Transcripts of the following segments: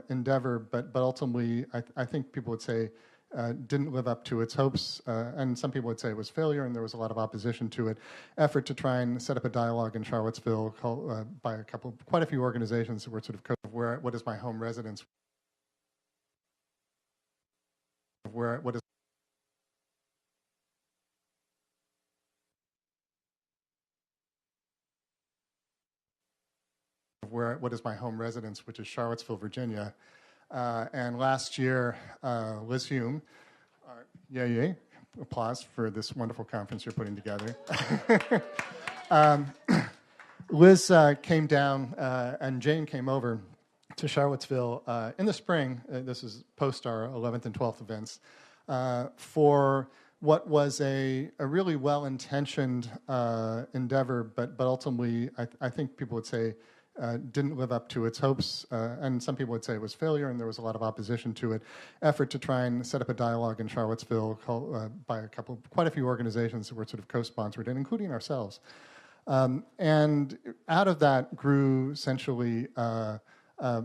endeavor, but ultimately, I think people would say didn't live up to its hopes, and some people would say it was failure, and there was a lot of opposition to it. Effort to try and set up a dialogue in Charlottesville by quite a few organizations that were sort of what is my home residence? What is what is my home residence, which is Charlottesville, Virginia. And last year, Liz Hume, yay, applause for this wonderful conference you're putting together. Liz came down and Jane came over to Charlottesville in the spring. This is post our 11th and 12th events for what was a really well-intentioned endeavor, but ultimately I think people would say didn't live up to its hopes, and some people would say it was failure, and there was a lot of opposition to it. Effort to try and set up a dialogue in Charlottesville by quite a few organizations that were sort of co-sponsored, and including ourselves. And out of that grew essentially a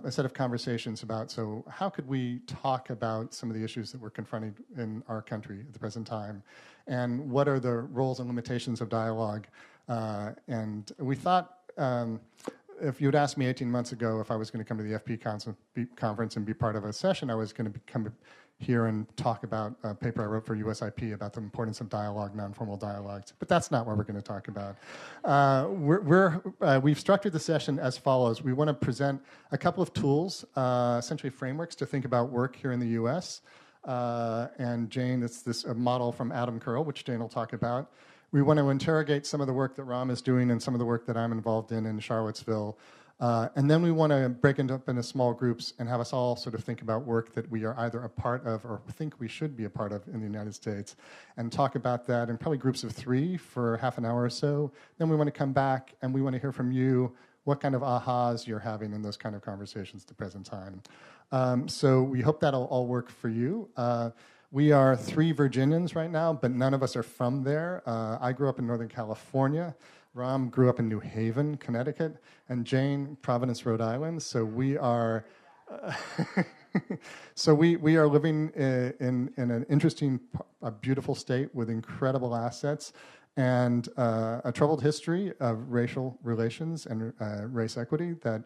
set of conversations about, so how could we talk about some of the issues that we're confronting in our country at the present time, and what are the roles and limitations of dialogue? And we thought, if you had asked me 18 months ago if I was going to come to the FP conference and be part of a session, I was going to come here and talk about a paper I wrote for USIP about the importance of dialogue, non-formal dialogues. But that's not what we're going to talk about. We've structured the session as follows. We want to present a couple of tools, essentially frameworks to think about work here in the US. And Jane, it's this model from Adam Curl, which Jane will talk about. We want to interrogate some of the work that Ram is doing and some of the work that I'm involved in Charlottesville. And then we want to break it up into small groups and have us all sort of think about work that we are either a part of or think we should be a part of in the United States, and talk about that in probably groups of 3 for half an hour or so. Then we want to come back and we want to hear from you what kind of ahas you're having in those kind of conversations at the present time. So we hope that'll all work for you. We are 3 Virginians right now, but none of us are from there. I grew up in Northern California. Ram grew up in New Haven, Connecticut, and Jane, Providence, Rhode Island. So we are, we are living in an interesting, a beautiful state with incredible assets and a troubled history of racial relations and race equity that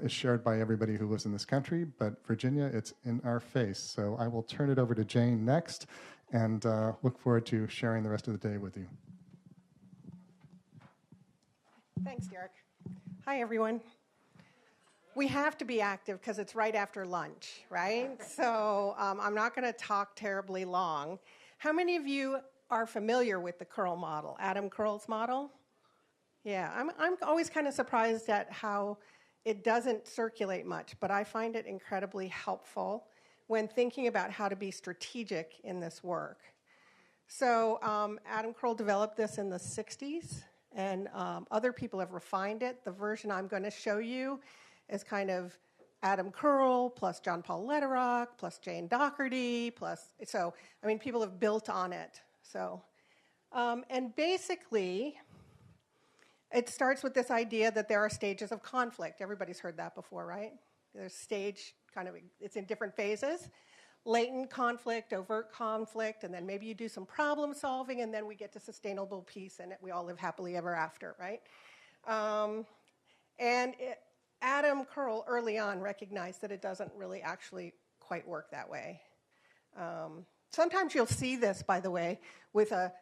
is shared by everybody who lives in this country, but Virginia, it's in our face. So I will turn it over to Jane next, and look forward to sharing the rest of the day with you. Thanks, Derek. Hi, everyone. We have to be active because it's right after lunch, right? So I'm not going to talk terribly long. How many of you are familiar with the Curl model, Adam Curl's model? Yeah, I'm always kind of surprised at how it doesn't circulate much, but I find it incredibly helpful when thinking about how to be strategic in this work. So Adam Curl developed this in the 60s, and other people have refined it. The version I'm going to show you is kind of Adam Curl plus John Paul Lederach plus Jane Doherty people have built on it. So, and basically, it starts with this idea that there are stages of conflict. Everybody's heard that before, right? There's stage, it's in different phases. Latent conflict, overt conflict, and then maybe you do some problem solving, and then we get to sustainable peace, and we all live happily ever after, right? Adam Curl early on recognized that it doesn't really actually quite work that way. Sometimes you'll see this, by the way, with a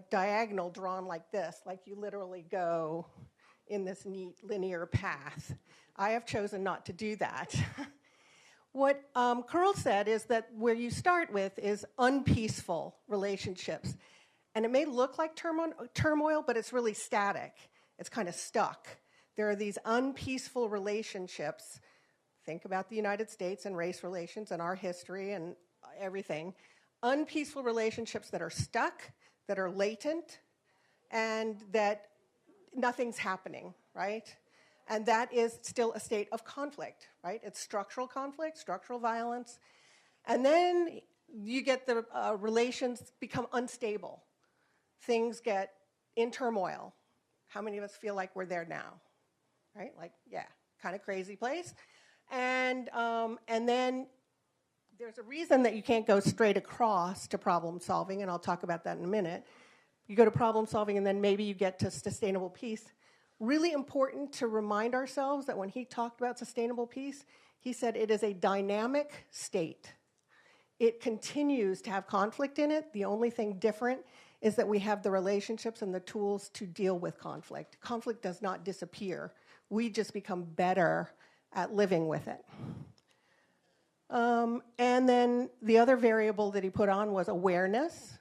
diagonal drawn like this, like you literally go in this neat linear path. I have chosen not to do that. What Curl said is that where you start with is unpeaceful relationships. And it may look like turmoil, but it's really static. It's kind of stuck. There are these unpeaceful relationships. Think about the United States and race relations and our history and everything. Unpeaceful relationships that are stuck, that are latent, and that nothing's happening, right? And that is still a state of conflict, right? It's structural conflict, structural violence. And then you get the relations become unstable. Things get in turmoil. How many of us feel like we're there now, right? Like, yeah, kind of crazy place. And then there's a reason that you can't go straight across to problem solving, and I'll talk about that in a minute. You go to problem solving, and then maybe you get to sustainable peace. Really important to remind ourselves that when he talked about sustainable peace, he said it is a dynamic state. It continues to have conflict in it. The only thing different is that we have the relationships and the tools to deal with conflict. Conflict does not disappear. We just become better at living with it. And then the other variable that he put on was awareness.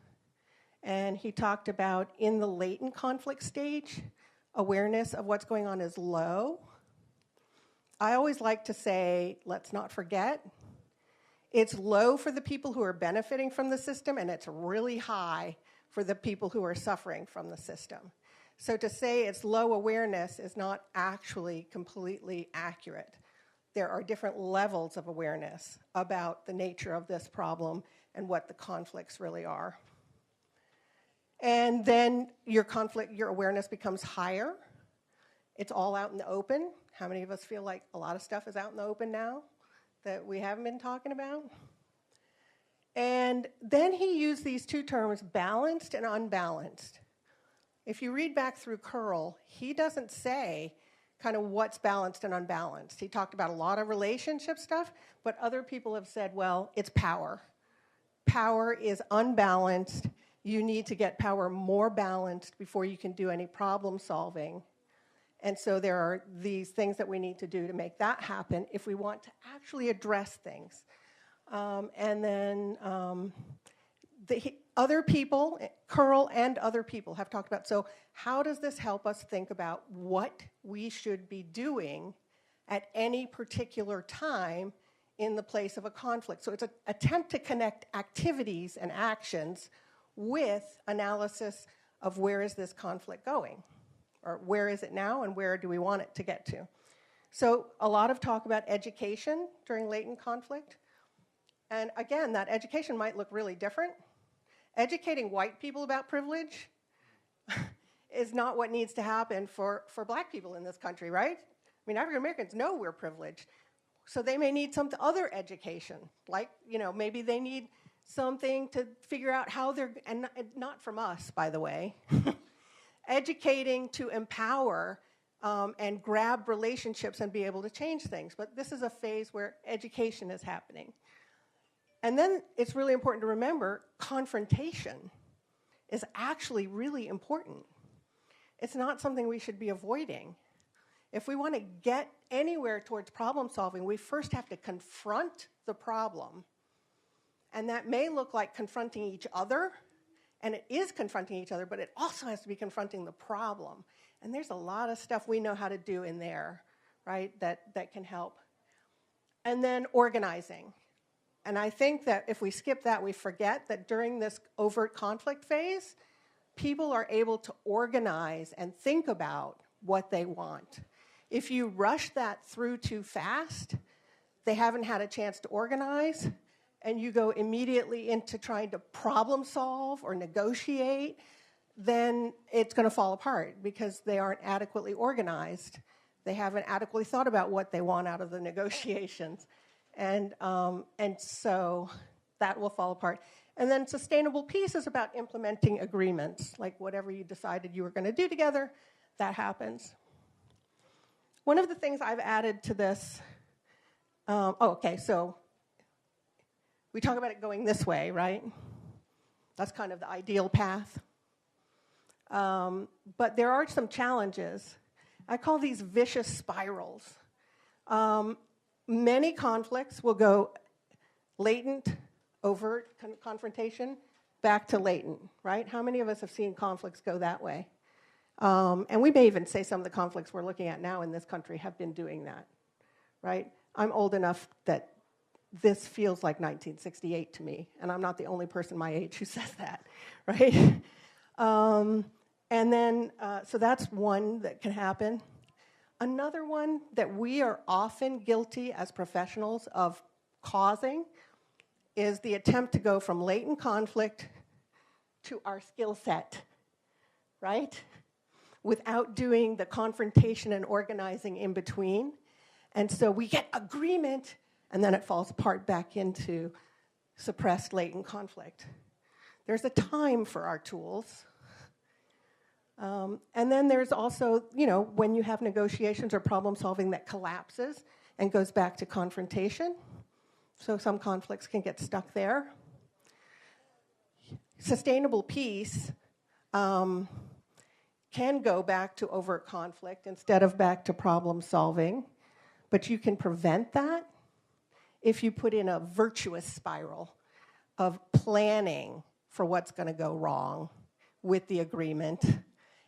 And he talked about in the latent conflict stage, awareness of what's going on is low. I always like to say, let's not forget, it's low for the people who are benefiting from the system, and it's really high for the people who are suffering from the system. So to say it's low awareness is not actually completely accurate. There are different levels of awareness about the nature of this problem and what the conflicts really are. And then your awareness becomes higher. It's all out in the open. How many of us feel like a lot of stuff is out in the open now that we haven't been talking about? And then he used these two terms, balanced and unbalanced. If you read back through Curl, he doesn't say kind of what's balanced and unbalanced. He talked about a lot of relationship stuff, but other people have said, well, it's power. Power is unbalanced. You need to get power more balanced before you can do any problem solving. And so there are these things that we need to do to make that happen if we want to actually address things. And then other people, Curl and other people have talked about, so how does this help us think about what we should be doing at any particular time in the place of a conflict? So it's an attempt to connect activities and actions with analysis of where is this conflict going, or where is it now and where do we want it to get to. So a lot of talk about education during latent conflict. And again, that education might look really different. Educating white people about privilege is not what needs to happen for black people in this country, right? I mean, African Americans know we're privileged. So they may need some other education, like, maybe they need something to figure out how they're, and not from us, by the way, educating to empower and grab relationships and be able to change things. But this is a phase where education is happening. And then it's really important to remember confrontation is actually really important. It's not something we should be avoiding. If we want to get anywhere towards problem solving, we first have to confront the problem. And that may look like confronting each other, and it is confronting each other, but it also has to be confronting the problem. And there's a lot of stuff we know how to do in there, right, that can help. And then organizing. And I think that if we skip that, we forget that during this overt conflict phase, people are able to organize and think about what they want. If you rush that through too fast, they haven't had a chance to organize, and you go immediately into trying to problem solve or negotiate, then it's going to fall apart because they aren't adequately organized. They haven't adequately thought about what they want out of the negotiations. And so that will fall apart. And then sustainable peace is about implementing agreements, like whatever you decided you were going to do together, that happens. One of the things I've added to this, so we talk about it going this way, right? That's kind of the ideal path. But there are some challenges. I call these vicious spirals. Many conflicts will go latent, overt confrontation, back to latent, right? How many of us have seen conflicts go that way? And we may even say some of the conflicts we're looking at now in this country have been doing that, right? I'm old enough that this feels like 1968 to me, and I'm not the only person my age who says that, right? And then, so that's one that can happen. Another one that we are often guilty as professionals of causing is the attempt to go from latent conflict to our skill set, right? Without doing the confrontation and organizing in between. And so we get agreement, and then it falls apart back into suppressed latent conflict. There's a time for our tools. And then there's also, when you have negotiations or problem solving that collapses and goes back to confrontation. So some conflicts can get stuck there. Sustainable peace can go back to overt conflict instead of back to problem solving, but you can prevent that if you put in a virtuous spiral of planning for what's going to go wrong with the agreement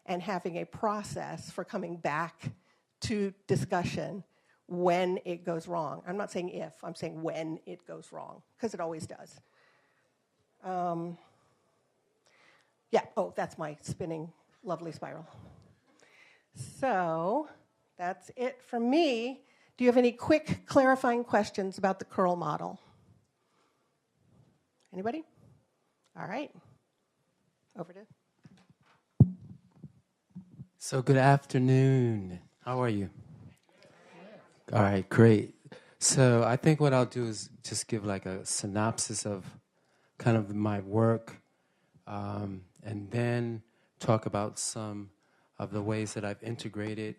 and having a process for coming back to discussion when it goes wrong. I'm not saying if, I'm saying when it goes wrong, because it always does. That's my spinning lovely spiral. So that's it from me. Do you have any quick clarifying questions about the curl model? Anybody? All right. Over to. So good afternoon. How are you? All right, great. So I think what I'll do is just give like a synopsis of kind of my work, and then talk about some of the ways that I've integrated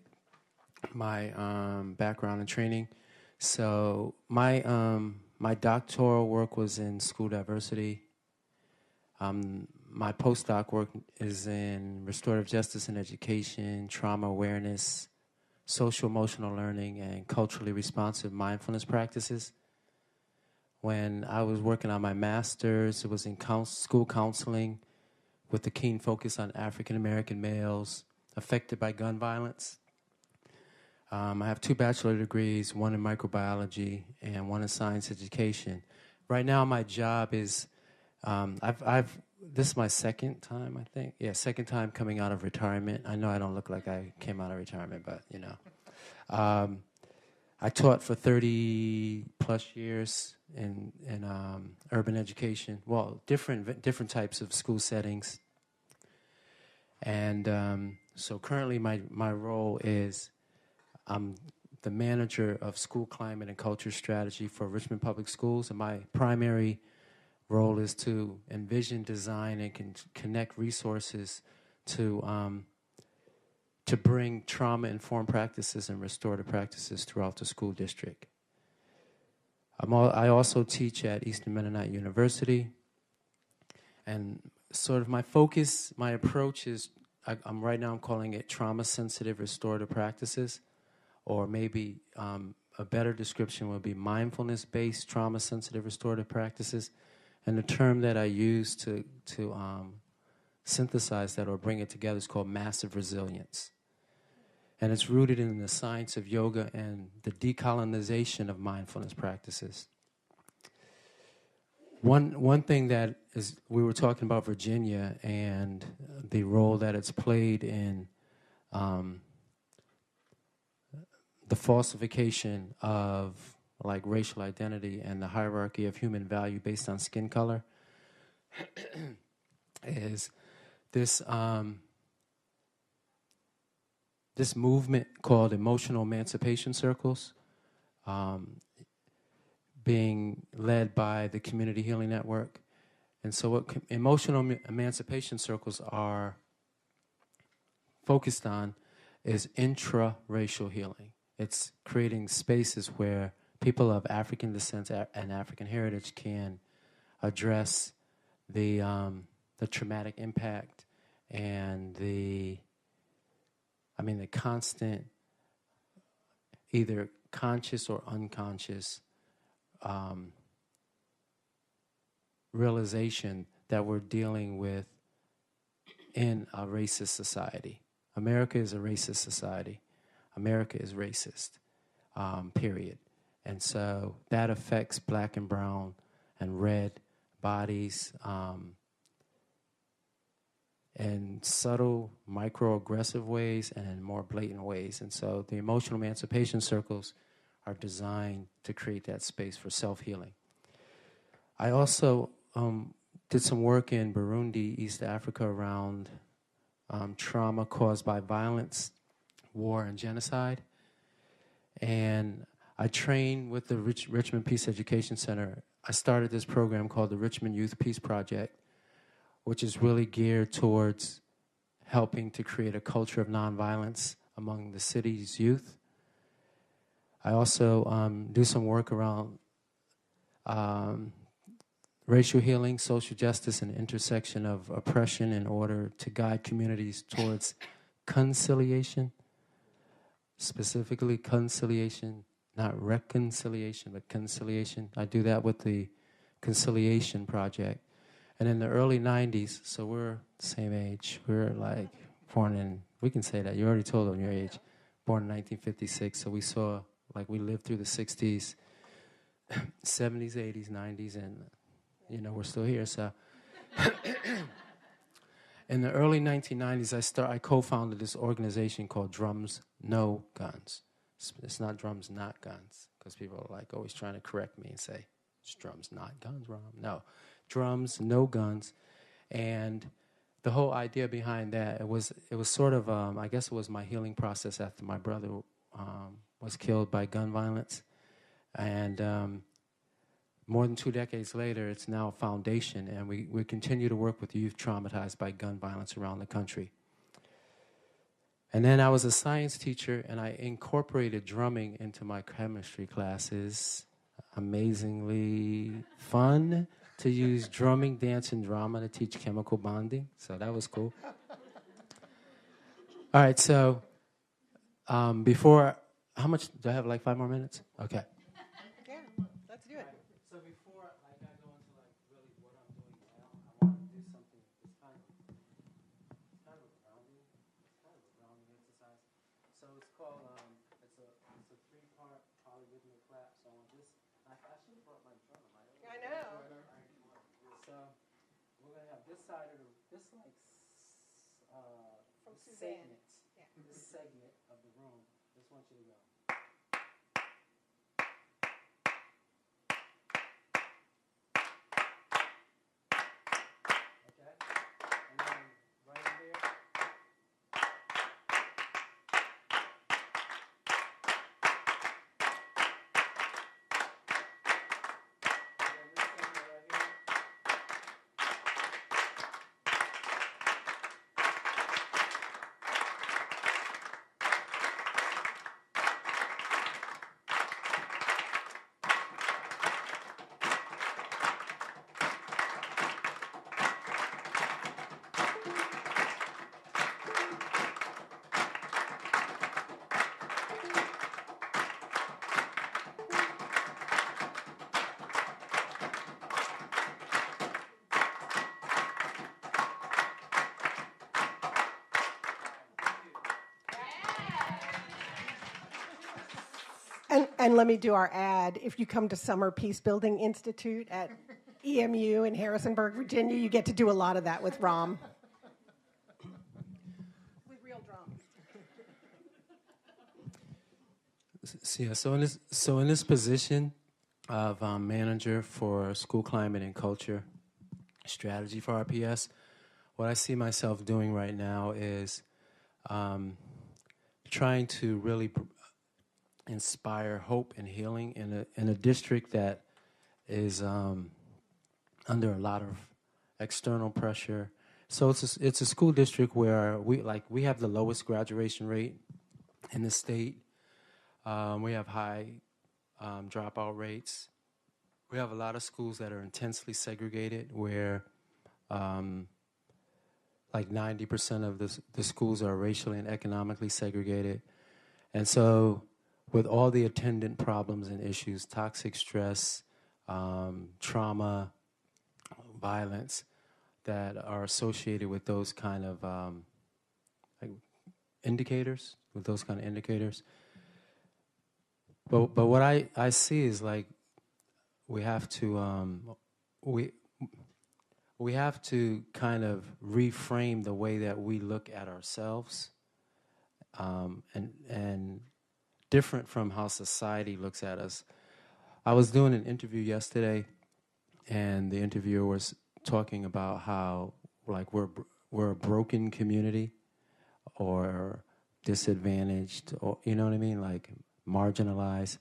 my background and training. So my doctoral work was in school diversity. My postdoc work is in restorative justice and education, trauma awareness, social emotional learning, and culturally responsive mindfulness practices. When I was working on my master's, it was in school counseling with a keen focus on African American males affected by gun violence. I have 2 bachelor degrees, one in microbiology and one in science education. Right now, my job is, this is my second time, I think. Yeah, second time coming out of retirement. I know I don't look like I came out of retirement, but, I taught for 30 plus years in urban education. Well, different types of school settings. And so currently my role is I'm the manager of school climate and culture strategy for Richmond Public Schools, and my primary role is to envision, design, and connect resources to bring trauma-informed practices and restorative practices throughout the school district. I also teach at Eastern Mennonite University, and sort of my focus, my approach is, right now I'm calling it trauma-sensitive restorative practices, or maybe a better description would be mindfulness-based trauma-sensitive restorative practices. And the term that I use to synthesize that or bring it together is called massive resilience. And it's rooted in the science of yoga and the decolonization of mindfulness practices. One thing that is, we were talking about Virginia and the role that it's played in the falsification of like racial identity and the hierarchy of human value based on skin color is this this movement called emotional emancipation circles, being led by the Community Healing Network. And so what emotional emancipation circles are focused on is intra-racial healing. It's creating spaces where people of African descent and African heritage can address the traumatic impact and the constant, either conscious or unconscious realization that we're dealing with in a racist society. America is a racist society. America is racist, period. And so that affects black and brown and red bodies in subtle, microaggressive ways and in more blatant ways. And so the emotional emancipation circles are designed to create that space for self-healing. I also did some work in Burundi, East Africa, around trauma caused by violence, war, and genocide. And I train with the Richmond Peace Education Center. I started this program called the Richmond Youth Peace Project, which is really geared towards helping to create a culture of nonviolence among the city's youth. I also do some work around racial healing, social justice, and intersection of oppression in order to guide communities towards conciliation, specifically conciliation, not reconciliation, but conciliation. I do that with the Conciliation Project. And in the early 90s, so we're the same age, we're like born in, we can say that, you already told them your age, born in 1956, so we saw, like we lived through the 60s, 70s, 80s, 90s, and you know, we're still here, so. In the early 1990s, I co-founded this organization called Drums No Guns. It's not drums, not guns, because people are like always trying to correct me and say, it's drums, not guns, Rom. No, drums, no guns. And the whole idea behind that, it was sort of, I guess it was my healing process after my brother was killed by gun violence. And more than 2 decades later, it's now a foundation, and we continue to work with youth traumatized by gun violence around the country. And then I was a science teacher, and I incorporated drumming into my chemistry classes. Amazingly fun to use drumming, dance, and drama to teach chemical bonding, so that was cool. All right, so before, how much, do I have like 5 more minutes? Okay. Yeah, let's do it. So before I go into like really what I'm doing now, I want to do something. It's kind of a grounding. It's kind of a grounding exercise. So it's called it's a 3-part polyrhythmic clap. So on this, I should have brought my drum. I know. So we're gonna have this side of this From Suzanne. segment, this segment of the room. Just want you to go. And let me do our ad. If you come to Summer Peacebuilding Institute at EMU in Harrisonburg, Virginia, you get to do a lot of that with Rom. With real drums. So in this position of manager for school climate and culture strategy for RPS, what I see myself doing right now is trying to really inspire hope and healing in a district that is under a lot of external pressure. So it's a school district where we have the lowest graduation rate in the state. We have high dropout rates. We have a lot of schools that are intensely segregated, where like 90% of the schools are racially and economically segregated. And so with all the attendant problems and issues, toxic stress, trauma, violence that are associated with those kind of indicators, But what I see is like we have to we have to kind of reframe the way that we look at ourselves, and different from how society looks at us. I was doing an interview yesterday, and the interviewer was talking about how like we're a broken community, or disadvantaged, or you know what I mean, like marginalized.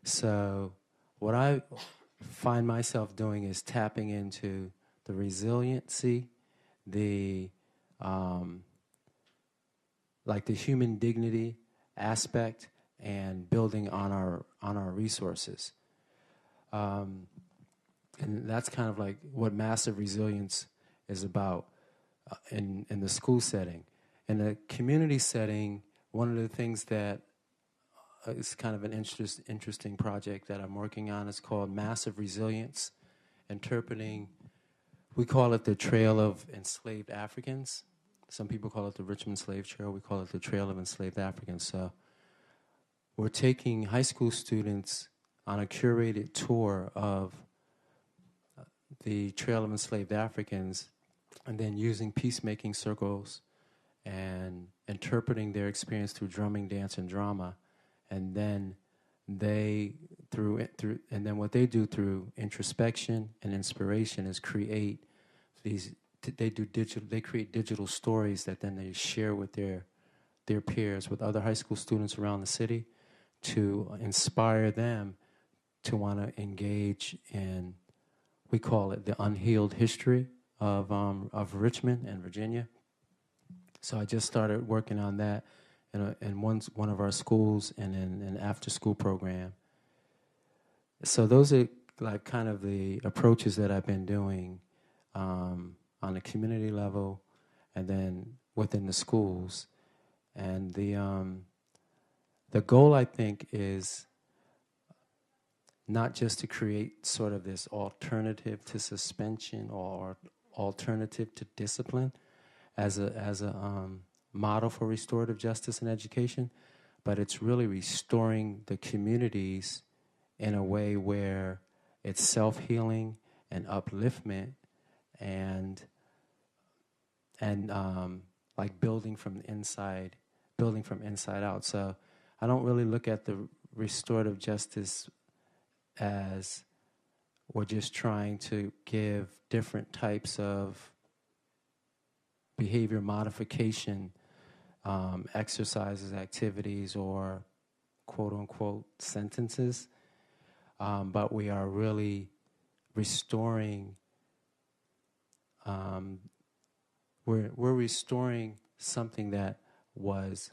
So what I find myself doing is tapping into the resiliency, the like the human dignity aspect, and building on our resources. And that's kind of like what massive resilience is about in the school setting. In the community setting, one of the things that is kind of an interesting project that I'm working on is called Massive Resilience, interpreting, we call it the Trail of Enslaved Africans. Some people call it the Richmond Slave Trail. We call it the Trail of Enslaved Africans. So we're taking high school students on a curated tour of the Trail of Enslaved Africans, and then using peacemaking circles and interpreting their experience through drumming, dance, and drama. And then what they do through introspection and inspiration is create these. They create digital stories that then they share with their peers, with other high school students around the city, to inspire them to want to engage in, we call it the unhealed history of Richmond and Virginia. So I just started working on that in one of our schools and in an after-school program. So those are like kind of the approaches that I've been doing on a community level, and then within the schools. And the goal, I think, is not just to create sort of this alternative to suspension or alternative to discipline as a model for restorative justice in education, but it's really restoring the communities in a way where it's self-healing and upliftment and like building from inside out. So I don't really look at the restorative justice as we're just trying to give different types of behavior modification exercises, activities, or quote-unquote sentences, but we are really restoring. We're restoring something that was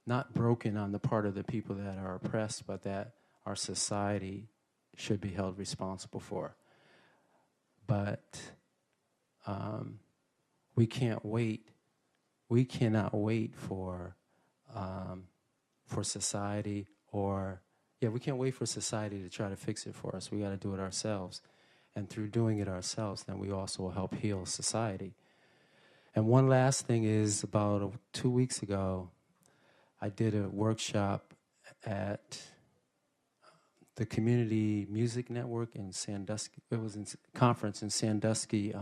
not broken on the part of the people that are oppressed, but that our society should be held responsible for. But we can't wait. We cannot wait for society, we can't wait for society to try to fix it for us. We got to do it ourselves. And through doing it ourselves, then we also will help heal society. And one last thing is, about 2 weeks ago, I did a workshop at the Community Music Network in Sandusky. It was a conference in Sandusky,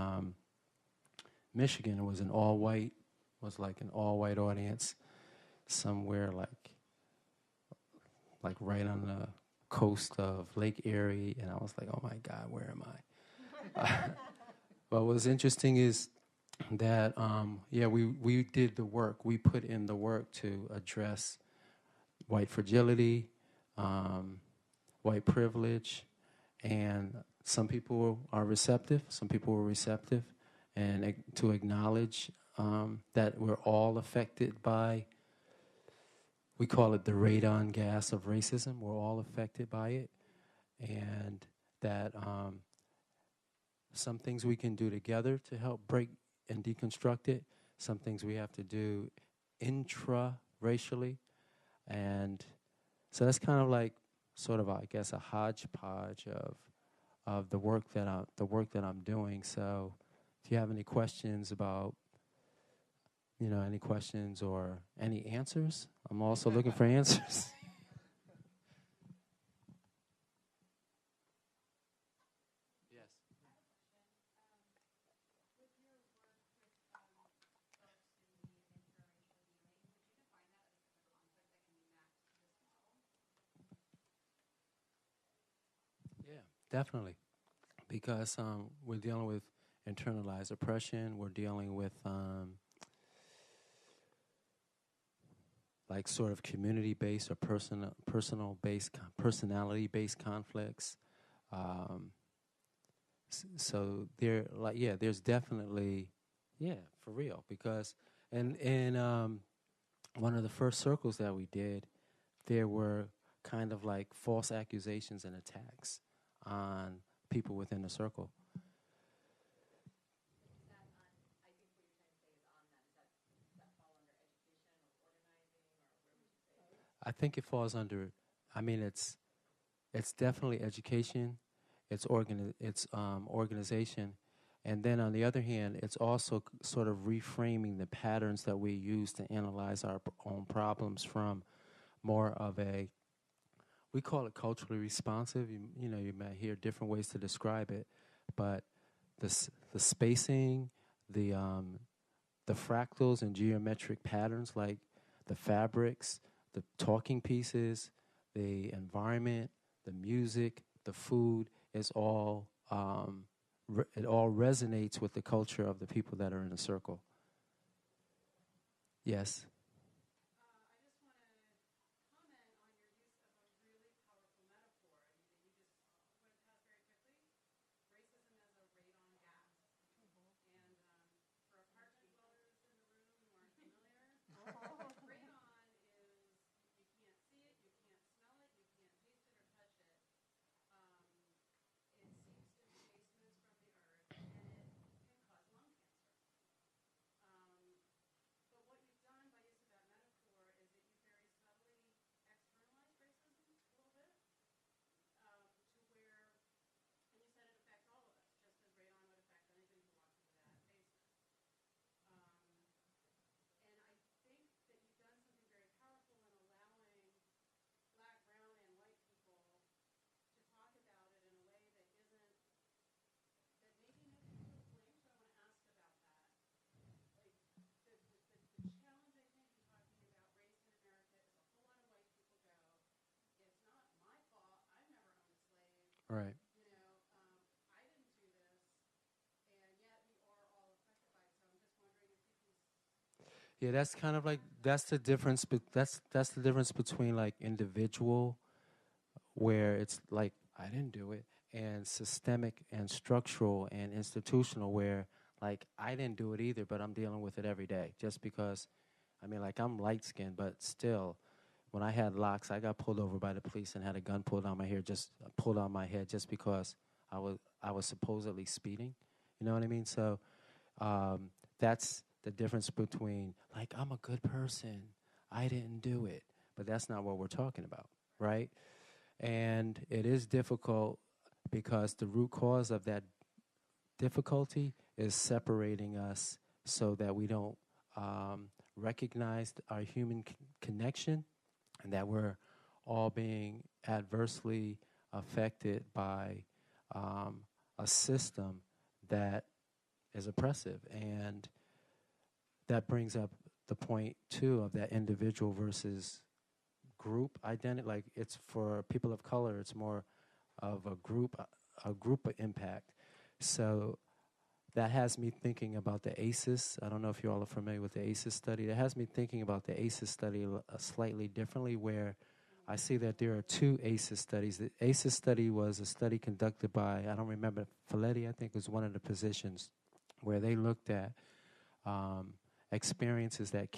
Michigan. It was an all-white audience, somewhere like right on the coast of Lake Erie, and I was like, oh my God, where am I? But what's interesting is that, we did the work. We put in the work to address white fragility, white privilege, and some people are receptive, some people were receptive, and to acknowledge that we're all affected by, we call it the radon gas of racism. We're all affected by it, and that some things we can do together to help break and deconstruct it, some things we have to do intra-racially, and so that's kind of like sort of, I guess, a hodgepodge of the work that I'm doing. So if you have any questions about, any questions or any answers, I'm also looking for answers. Yes. Yeah, definitely. Because we're dealing with internalized oppression. We're dealing with like sort of community-based or personality-based conflicts. So there, like, yeah, there's definitely, yeah, for real, because in one of the first circles that we did, there were kind of like false accusations and attacks on people within the circle. I think it falls under. I mean, it's definitely education, it's organization, and then on the other hand, it's also sort of reframing the patterns that we use to analyze our own problems from more of a. We call it culturally responsive. You know, you might hear different ways to describe it, but the spacing, the fractals and geometric patterns, like the fabrics, the talking pieces, the environment, the music, the food, is all it all resonates with the culture of the people that are in the circle. Yes. Right. Yeah, that's kind of like that's the difference. But that's the difference between like individual, where it's like I didn't do it, and systemic and structural and institutional, where like I didn't do it either, but I'm dealing with it every day. Just because, I mean, like I'm light skinned, but still, when I had locks, I got pulled over by the police and had a gun pulled on my hair, just pulled on my head, just because I was supposedly speeding. You know what I mean? So that's the difference between, like, I'm a good person, I didn't do it, but that's not what we're talking about, right? And it is difficult because the root cause of that difficulty is separating us so that we don't recognize our human connection, and that we're all being adversely affected by a system that is oppressive. And that brings up the point, too, of that individual versus group identity. Like, it's for people of color, it's more of a group impact. So that has me thinking about the ACEs. I don't know if you all are familiar with the ACEs study. That has me thinking about the ACEs study slightly differently, where I see that there are two ACEs studies. The ACEs study was a study conducted by, I don't remember, Folletti, I think, was one of the positions, where they looked at experiences that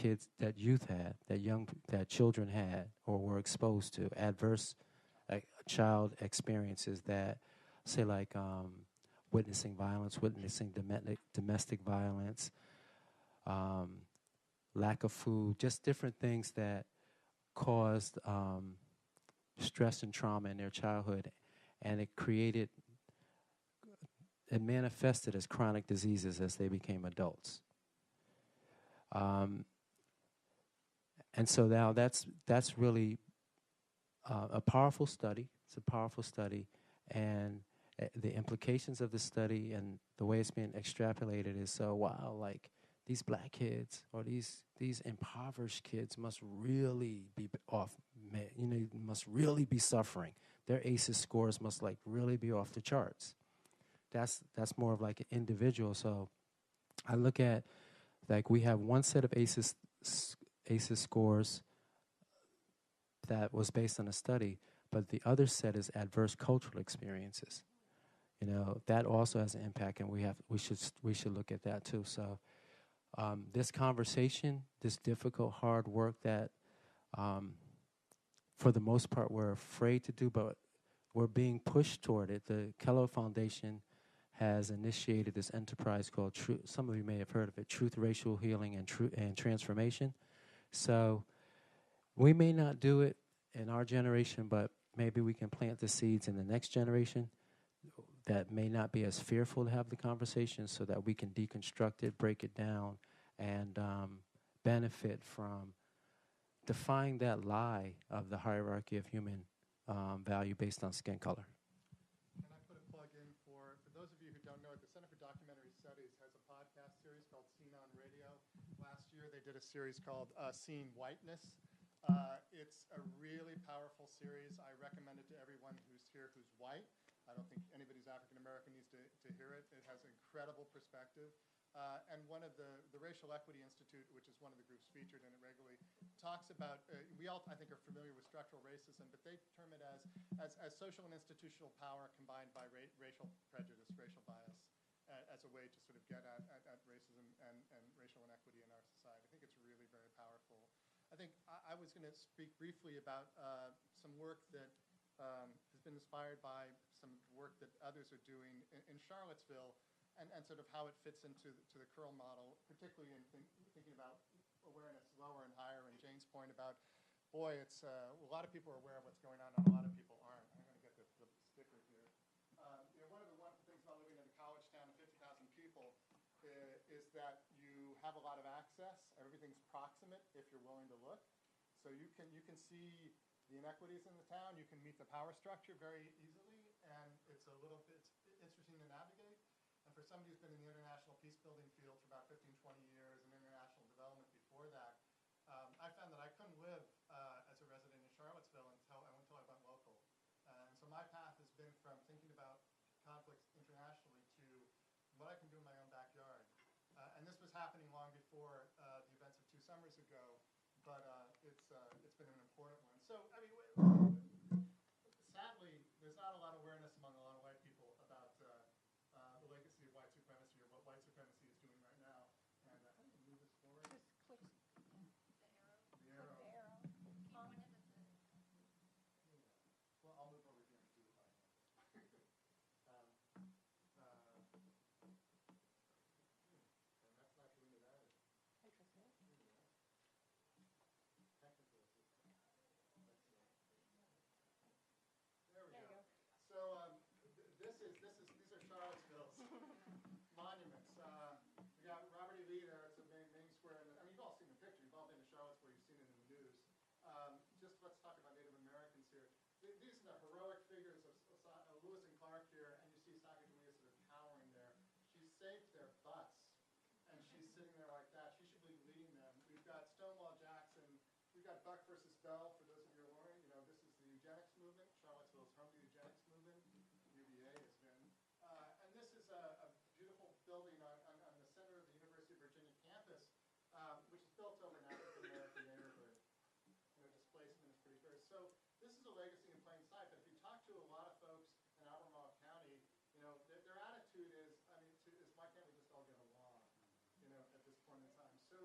youth had, that children had or were exposed to, adverse child experiences that, say, like witnessing violence, witnessing domestic violence, lack of food, just different things that caused stress and trauma in their childhood, and it manifested as chronic diseases as they became adults. And so now that's really a powerful study. It's a powerful study, and the implications of the study and the way it's being extrapolated is, so wow, like these black kids or these impoverished kids must really be must really be suffering. Their ACEs scores must like really be off the charts. That's more of like an individual. So I look at, like, we have one set of ACEs scores that was based on a study, but the other set is adverse cultural experiences. You know, that also has an impact, and we should look at that too. So this conversation, this difficult, hard work that for the most part we're afraid to do, but we're being pushed toward it. The Kellogg Foundation has initiated this enterprise called some of you may have heard of it, Truth, Racial Healing, and Transformation. So we may not do it in our generation, but maybe we can plant the seeds in the next generation that may not be as fearful to have the conversation, so that we can deconstruct it, break it down, and benefit from defying that lie of the hierarchy of human value based on skin color. Can I put a plug in for those of you who don't know it, the Center for Documentary Studies has a podcast series called Seen on Radio. Last year they did a series called Seeing Whiteness. It's a really powerful series. I recommend it to everyone who's here who's white. I don't think anybody who's African American needs to hear it. It has incredible perspective. And one of the Racial Equity Institute, which is one of the groups featured in it regularly, talks about, we all, I think, are familiar with structural racism, but they term it as social and institutional power combined by racial prejudice, racial bias, as a way to sort of get at racism and racial inequity in our society. I think it's really very powerful. I think I was going to speak briefly about some work that has been inspired by some work that others are doing in Charlottesville, and sort of how it fits into the curl model, particularly in thinking about awareness lower and higher, and Jane's point about, boy, it's a lot of people are aware of what's going on, and a lot of people aren't. I'm going to get the sticker here. One of the wonderful things about living in a college town of 50,000 people is that you have a lot of access. Everything's proximate if you're willing to look. So you can see the inequities in the town. You can meet the power structure very easily, and it's a little bit interesting to navigate. And for somebody who's been in the international peacebuilding field for about 15, 20 years, and international development before that, I found that I couldn't live as a resident in Charlottesville until I went local. And so my path has been from thinking about conflicts internationally to what I can do in my own backyard. And this was happening long before the events of 2 summers ago, but it's been an important one. So, I mean, sadly, there's not a lot of awareness among a lot of white people about the legacy of white supremacy, or what white supremacy is doing right now. And how do you move this forward? Just click the arrow. The arrow. Click the arrow. Well, I'll move over here and do it. And that's not doing it either. Interesting. Technical assistance. There we There you go. go. So these are Charlottesville's monuments. We got Robert E. Lee there. It's a main square. I mean, you've all seen the picture. You've all been to Charlottesville. You've seen it in the news. Just let's talk about Native Americans here. These are the heroic figures of Lewis and Clark here, and you see Sacagawea sort of cowering there. She saved their butts, and she's sitting there like that. She should be leading them. We've got Stonewall Jackson. We've got Buck versus Bell, for those of you who are wondering. This is the eugenics movement. Charlottesville's home to the eugenics movement. UVA has been. And this is a beautiful building on the center of the University of Virginia campus, which is built over an African-American neighborhood. Displacement is pretty fair. So this is a legacy in plain sight, but if you talk to a lot of folks in Albemarle County, their attitude is, I mean, is why can't we just all get along, at this point in time? So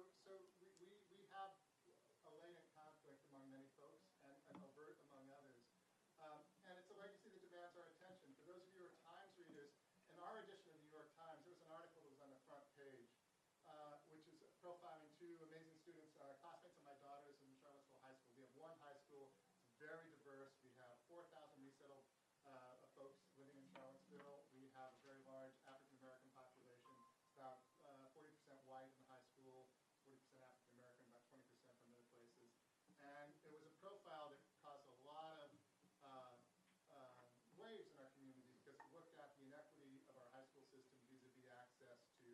we have a latent conflict among many folks, and overt among others. And it's a legacy that demands our attention. For those of you who are Times readers, in our edition of the New York Times, there was an article that was on the front page, which is profiling 2 amazing students, classmates of my daughters in Charlottesville High School. We have one high school. It's very diverse. We have 4,000 resettled folks living in Charlottesville. We have a very large African-American population. It's about 40% white in the high school, 40% African-American, about 20% from other places. And it was a profile that caused a lot of waves in our community, because it looked at the inequity of our high school system vis-a-vis access to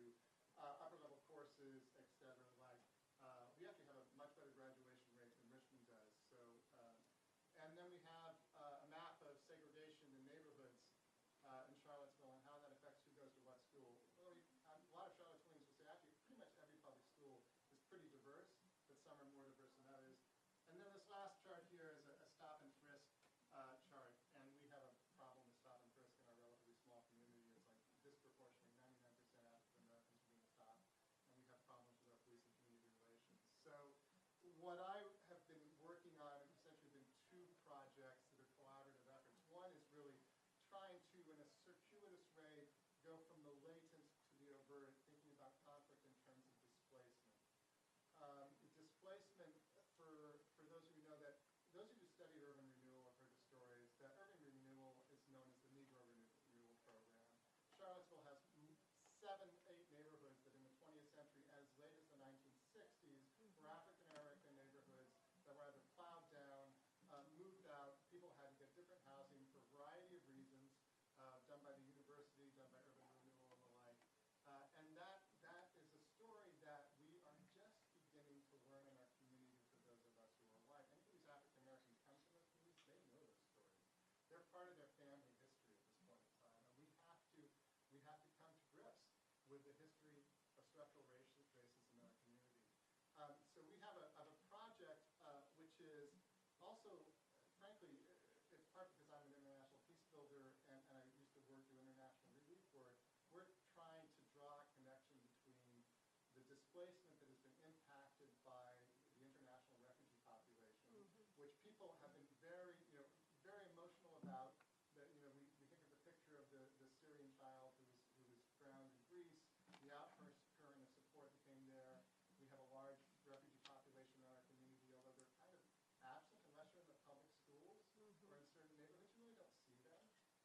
upper-level courses, et cetera, what I have been working on have essentially been two projects that are collaborative efforts. One is really trying to, in a circuitous way, go from the latent to the overt, thinking about conflict in terms of displacement. Displacement, for those of you who know that, those of you who studied urban renewal have heard the stories that urban renewal is known as the Negro Renewal Program. Charlottesville has 7, 8 neighborhoods that in the 20th century, as late as the 1960s, were African-American neighborhoods that were either plowed down, moved out, people had to get different housing for a variety of reasons, done by the university, done by urban renewal and the like. And that is a story that we are just beginning to learn in our community for those of us who are white. Any of these African Americans come from those communities, they know those stories. They're part of their family history at this point in time. And we have to come to grips with the history of structural racism in our community. So we have a project which is also, frankly, it's part because I'm an international peace builder and I used to do international relief work. We're trying to draw a connection between the displacement that has been impacted by the international refugee population, which people have been very emotional about. That, we think of the picture of the Syrian child who was drowned in Greece, the outpouring of support that came there. We have a large refugee population in our community, although they're kind of absent unless you're in the public schools or in certain neighborhoods. You really don't see them.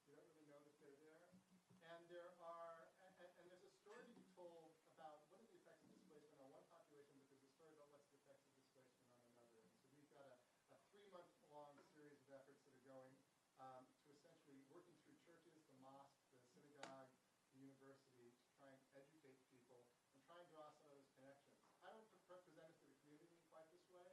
You don't really know that they're there. And there's a story to be told about what are the effects of displacement on one population, but there's a story about what's the effects of displacement on another. And so we've got a 3-month-long series of efforts that are going to essentially working through churches, the mosque, the synagogue, the university, to try and educate people and try and draw some of those connections. I don't present it to the community quite this way.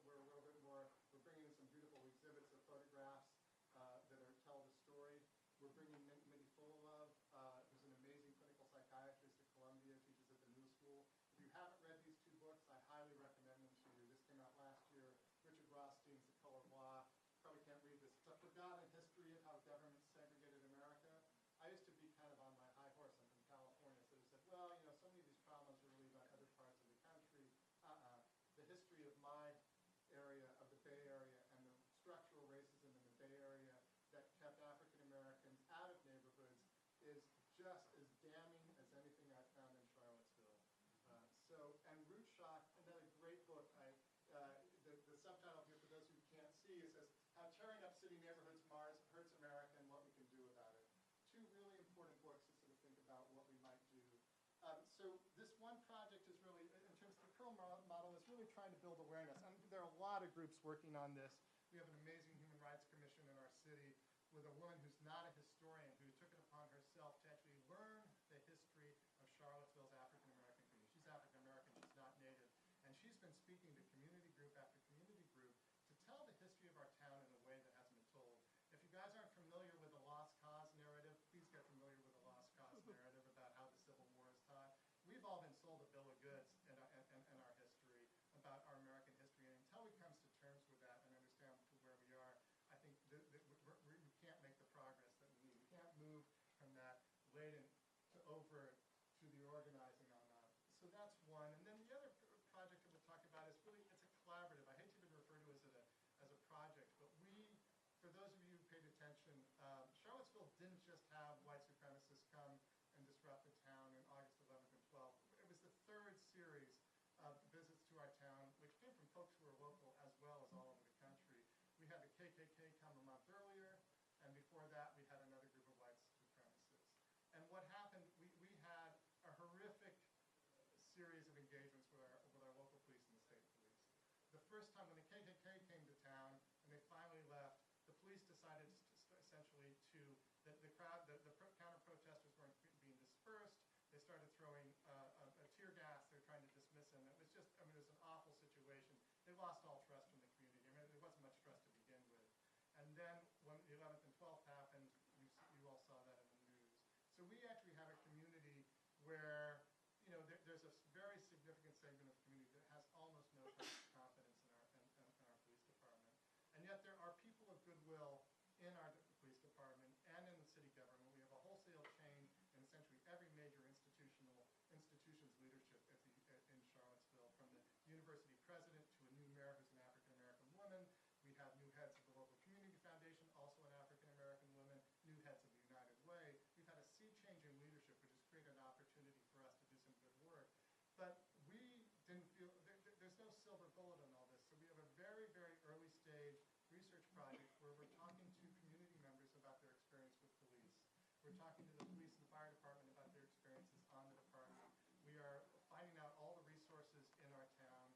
We're a little bit more, we're bringing in some beautiful exhibits of photographs that tell the story. We're bringing Mindy Fullilove, who's an amazing clinical psychiatrist at Columbia, teaches at the New School. If you haven't read these 2 books, I highly recommend them to you. This came out last year. Richard Rothstein's The Color Noir. Probably can't read this. It's a forgotten history of how government segregated America. I used to be kind of on my high horse. I'm from California, so they said, well, so many of these problems are really about other parts of the country. The history of my area, of the Bay Area, and the structural racism in the Bay Area that kept African Americans out of neighborhoods is just as damning as anything I found in Charlottesville. And Root Shock, another great book. The subtitle here, for those who can't see, it says, How Tearing Up City Neighborhoods Hurts America and What We Can Do About It. 2 really important books to sort of think about what we might do. So this one project is really, in terms of the Pearl model, is really trying to build awareness. And there are a lot of groups working on this. We have an amazing human rights commission in our city with a woman who's not a historian, who took it upon herself to actually learn the history of Charlottesville's African American community. She's African American, she's not native. And she's been speaking to community group after community group to tell the history of our town in a way that hasn't been told. If you guys aren't familiar with the Lost Cause narrative, please get familiar with the Lost Cause narrative about how the Civil War is taught. We've all been sold a bill of goods in our history about our American history, and until we come to terms with that and understand where we are, I think we can't make the progress that we need. We can't move from that latent to over to the organizing on that. So that's one. And then the other project that we'll talk about is really, it's a collaborative. I hate to even refer to it as a project, but for those of you who paid attention, Charlottesville didn't just have white supremacists come and disrupt the town in August 11th and 12th. It was the 3rd series of visits to our town, which came from folks who are local as well as all over the country. We had the KKK come a month earlier, and before that we had another group of white supremacists. And what happened, we had a horrific series of engagements with our local police and the state police. The first time when the KKK came to town and they finally left, the police decided essentially that the counter-protesters weren't being dispersed. They started throwing a tear gas. They were trying to dismiss them. It was just, it was an awful situation. They lost all trust from the community. There wasn't much trust to begin with. And then when the 11th and 12th happened, you all saw that in the news. So we actually have a community where, there's a very significant segment of the community that has almost no confidence in our police department. And yet there are people of goodwill in our police department and in the city government. We have a wholesale chain in essentially every major institution's leadership in Charlottesville, from the university president to a new mayor We're talking to the police and the fire department about their experiences on the department. We are finding out all the resources in our town,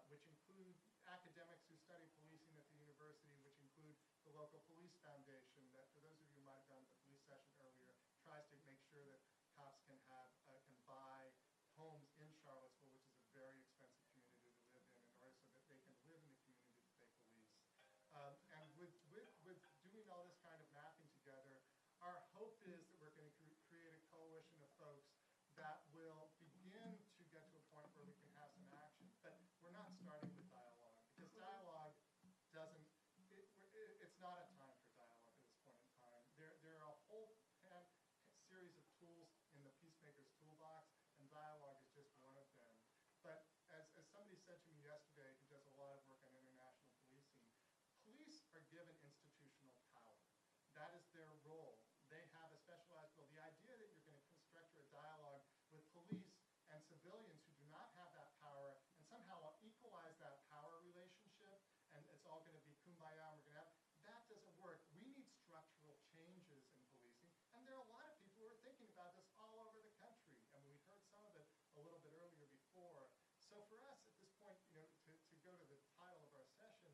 which include academics who study policing at the university, which include the local police foundation that, for those of you who might have gone to the police session earlier, tries to make sure that cops can buy homes in Charlottesville, which is a very expensive community to live in order so that they can live in the community that they police. And with doing all this kind of mapping together, our hope is that we're going to create a coalition of folks that will begin to get to a point where we can have some action. But we're not starting with dialogue, because dialogue doesn't, it's not a time for dialogue at this point in time. There are a whole series of tools in the Peacemakers toolbox, and dialogue is just one of them. But as somebody said to me yesterday, who does a lot of work on international policing, police are given institutional power. That is their role. They have a specialized role. The idea that you're going to structure a dialogue with police and civilians who do not have that power and somehow equalize that power relationship, and it's all going to be kumbaya, and we're going to have, that doesn't work. We need structural changes in policing, and there are a lot of people who are thinking about this all over the country. I mean, we heard some of it a little bit earlier before. So for us at this point, to go to the title of our session,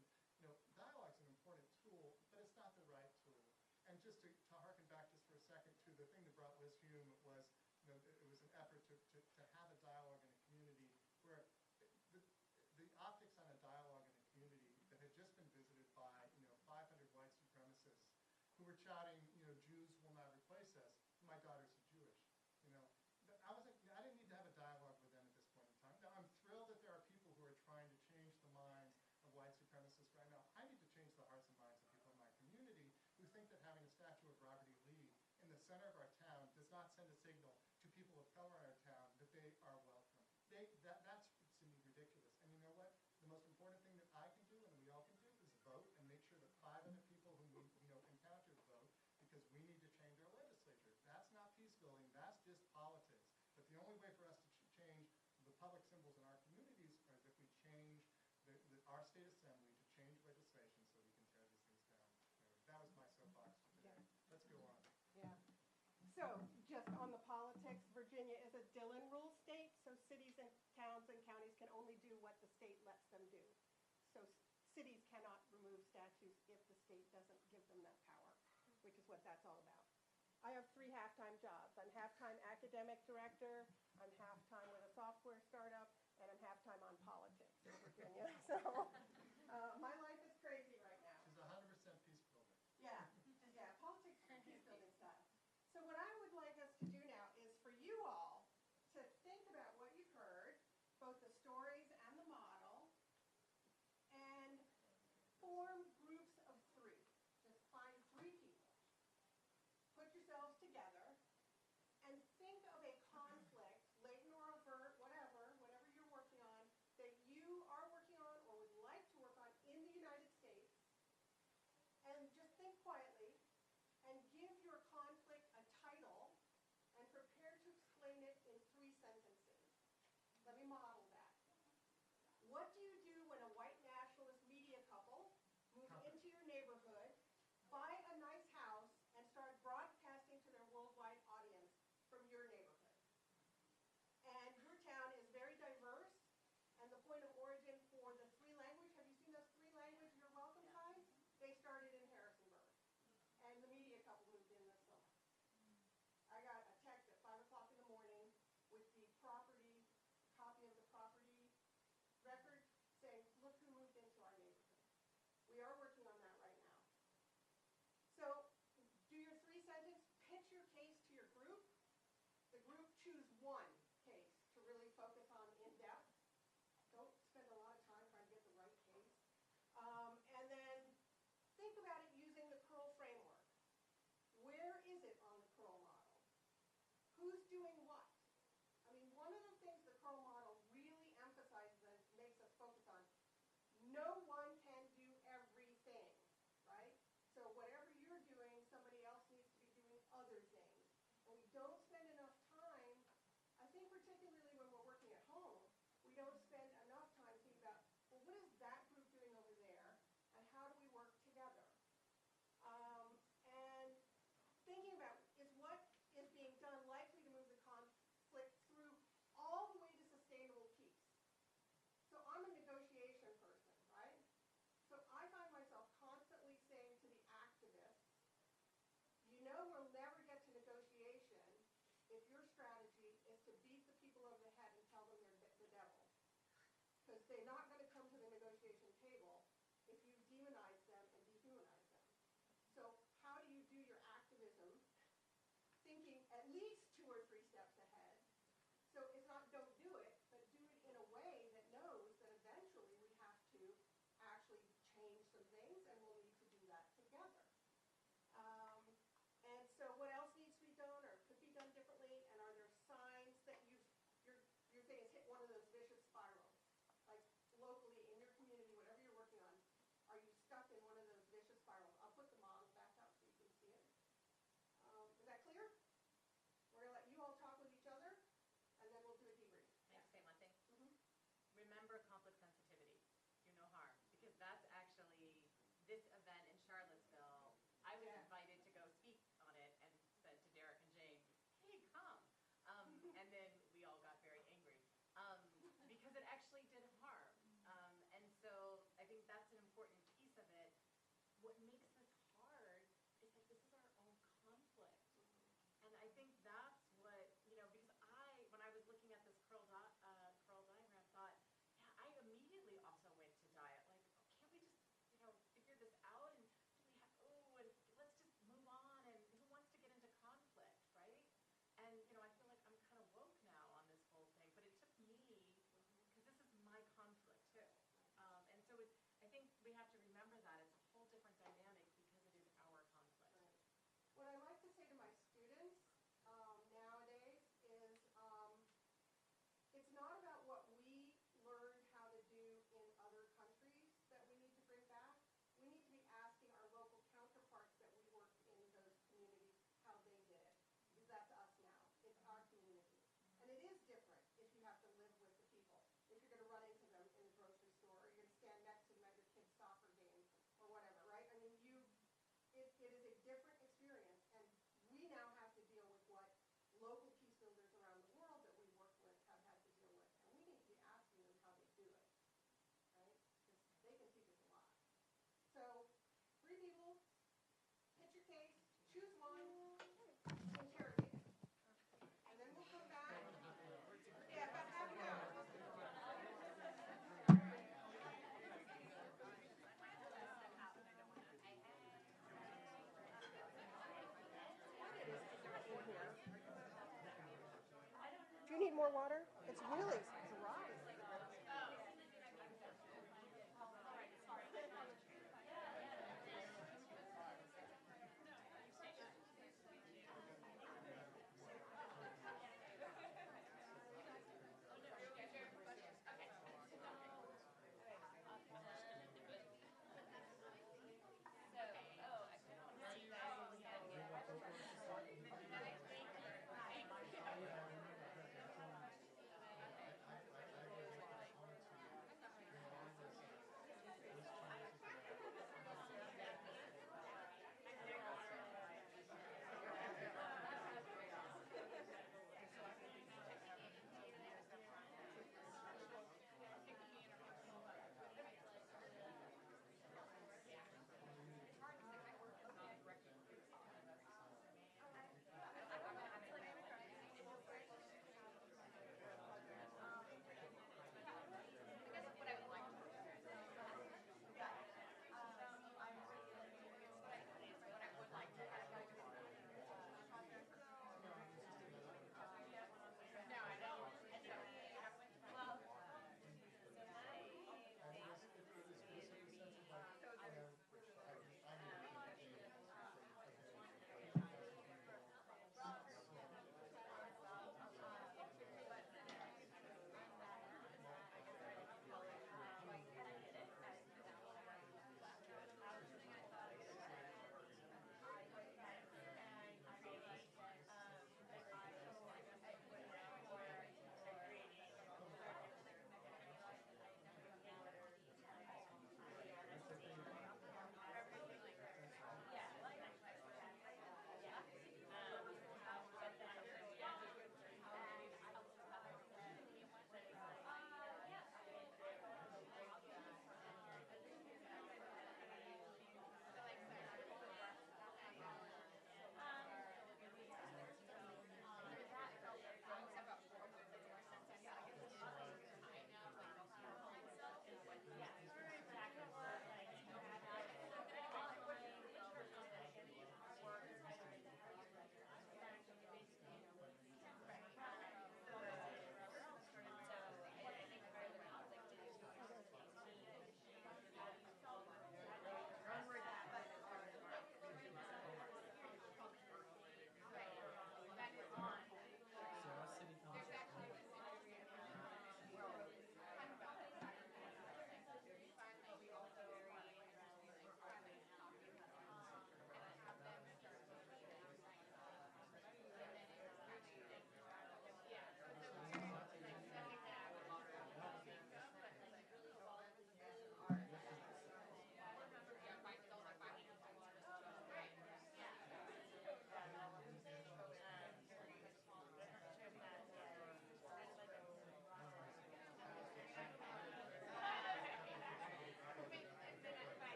dialogue is an important tool, but it's not the right tool. And just to harken back just for a second to the thing that brought Liz Hume was, it was an effort to have a dialogue in a community where the optics on a dialogue in a community that had just been visited by 500 white supremacists who were shouting, Jews will not replace us. My daughters are Jewish. I didn't need to have a dialogue with them at this point in time. Now I'm thrilled that there are people who are trying to change the minds of white supremacists right now. I need to change the hearts and minds of people in my community who think that having a statue of Robert E. Lee in the center of our town does not send a signal to people of color in our town that they are welcome. That's to me ridiculous. And you know what? The most important thing that I can do and we all can do is vote and make sure that 500 people who we encounter vote, because we need to change our legislature. That's not peace building. That's just politics. But the only way for us to change the public symbols in our communities is if we change our state assembly to change legislation so we can tear these things down. That was my soapbox for today. Let's go on. Yeah. So, just on the politics, Virginia is a Dillon rule state, so cities and towns and counties can only do what the state lets them do. So cities cannot remove statues if the state doesn't give them that power, which is what that's all about. I have 3 half-time jobs. I'm half-time academic director, I'm half-time with a software startup, and I'm half-time on politics in Virginia. So my life is crazy right now. She's 100% peace builder. Yeah, politics and peace building style. So what I would like us to do now is for you all to think about what you've heard, both the stories and the model, and form groups of 3. Just find 3 people. Put yourselves together and think of a conflict, latent or overt, whatever you're working on, that you are working on or would like to work on in the United States. And just think quietly and give your conflict a title and prepare to explain it in 3 sentences. Let me model that. What do you do when a white nationalist media couple moves into your neighborhood, buy a nice house, and start broadcasting to their worldwide audience from your neighborhood? And your town is very diverse, and the point of origin for the 3 language, have you seen those 3 language You're Welcome signs? They started in Harrisonburg, and the media couple moved in this summer. I got a text at 5 o'clock in the morning with the copy of the property record saying, look who moved into our neighborhood. We are working on that right now. So do your 3 sentence, pitch your case to your group. The group choose 1 case to really focus on in depth. Don't spend a lot of time trying to get the right case. And then think about it using the Curl framework. Where is it on the Curl model? Who's doing what? I mean, one of the things the Curl model really emphasizes and makes us focus on, no one can do everything, right? So whatever you're doing, somebody else needs to be doing other things. And we don't spend enough time, I think particularly when we're working at home, we don't spend enough time thinking about, well, what is that group doing over there, and how do we work together? And thinking about, is what strategy is to beat the people over the head and tell them they're the devil. Because they're not going to come to the negotiation table if you demonize them and dehumanize them. So how do you do your activism thinking at least 2 or 3 steps ahead? So it's not don't do it, but do it in a way that knows that eventually we have to actually change some things, and we'll need to do that together. And so what else needs to be done or could be done differently, and are there signs that your thing has hit one of those vicious spirals? Like locally, in your community, whatever you're working on, are you stuck in one of those vicious spirals? I'll put the model back up so you can see it. Is that clear? We're going to let you all talk with each other, and then we'll do a debrief. Can I just say one thing? Mm-hmm. Remember conflict sensitivity. Do no harm. Because that's actually this event in Charlottesville. I was invited to go speak on it and said to Derek and Jane, hey, come. And then we all got very angry because it actually did harm. And so I think that's an important piece of it. What makes this hard is that this is our own conflict. And I think that's what, because when I was looking at this curl diagram, thought, yeah, I immediately also went to diet. Like, can't we just, figure this out? And and let's just move on. And who wants to get into conflict, right? And, I feel like I'm kind of woke now on this whole thing. But it took me, because this is my conflict, too. And so I think we have to remember that. It's a whole different dynamic because it is our conflict. Right. What I like to say to my students nowadays is it's not about what we learned how to do in other countries that we need to bring back. We need to be asking our local counterparts that we worked in those communities how they did it. Because that's us now. It's our community. And it is different if you have to live with the people. If you're going to run into them in the grocery store, or you're going to stand next to them at your kid's soccer game, or whatever, right? I mean, it is a different experience. And we now have to deal with what local peace builders around the world that we work with have had to deal with. And we need to be asking them how they do it, right? Because they can teach us a lot. So, 3 people, pitch your case, choose one, interrogate it. And then we'll come back. Yeah, about half an hour. Do you need more water? It's really dry.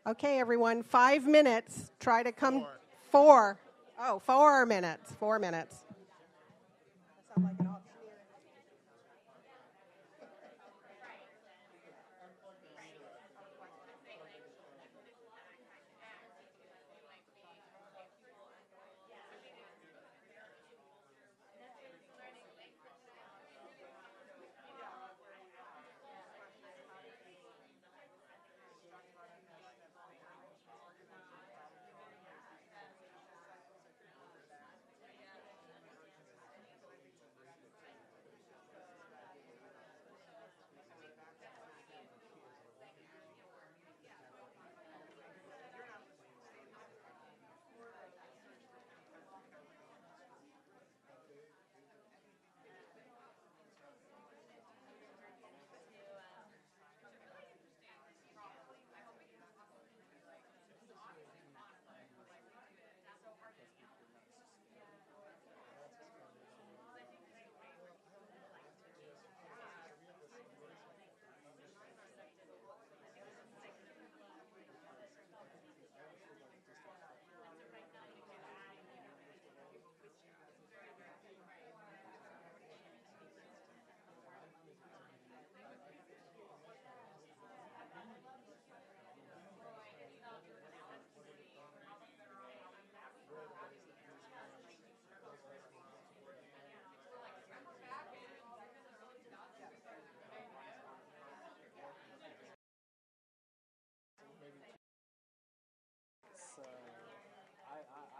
Okay, everyone, 5 minutes. Try to come. 4. Oh, 4 minutes. 4 minutes. That sounds like an auctioneer.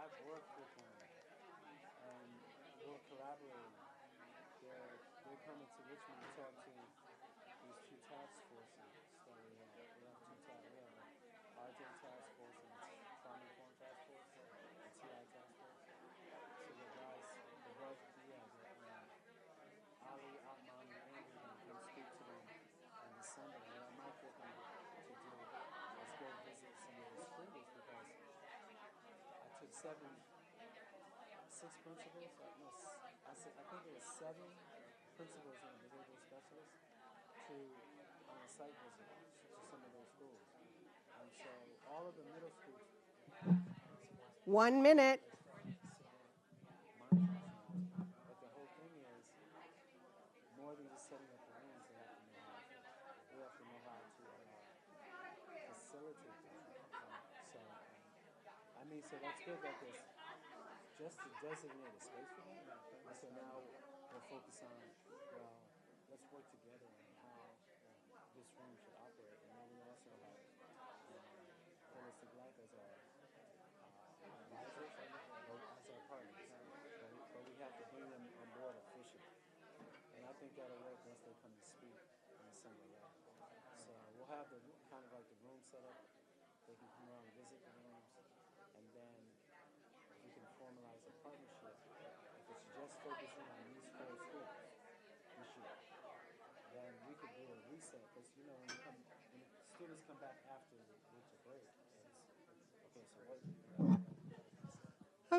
I've worked with them, and we're collaborating. They're coming to Richmond to talk to these two task forces that we have. We have a RJ task force and a Farm Reform task force, a TI task force. So the guys, Ali, Atman, and Andrew can speak to them in December. And I might get them to do, let's go visit some of the schools, because I took 6 principals. I think it was 7 principals and a behavioral specialist to on a site visit to some of those schools. And so all of the middle schools. 1 minute. But the whole thing is more than just setting up the rooms. We have to know how to facilitate them. So that's good that there's just to designate a space for them. And so now we're focused on, well, let's work together on how this room should operate. And then we also have Holistic Life as our advisors, as our partners. But we have to bring them on board officially. And I think that'll work once they come to speak in December. So we'll have the kind of like the room set up. They can come around and visit the rooms. And then we can formalize a partnership. If it's just focusing on these 4 schools this year, then we could do a reset. Because when students come back after the winter break, okay. So what?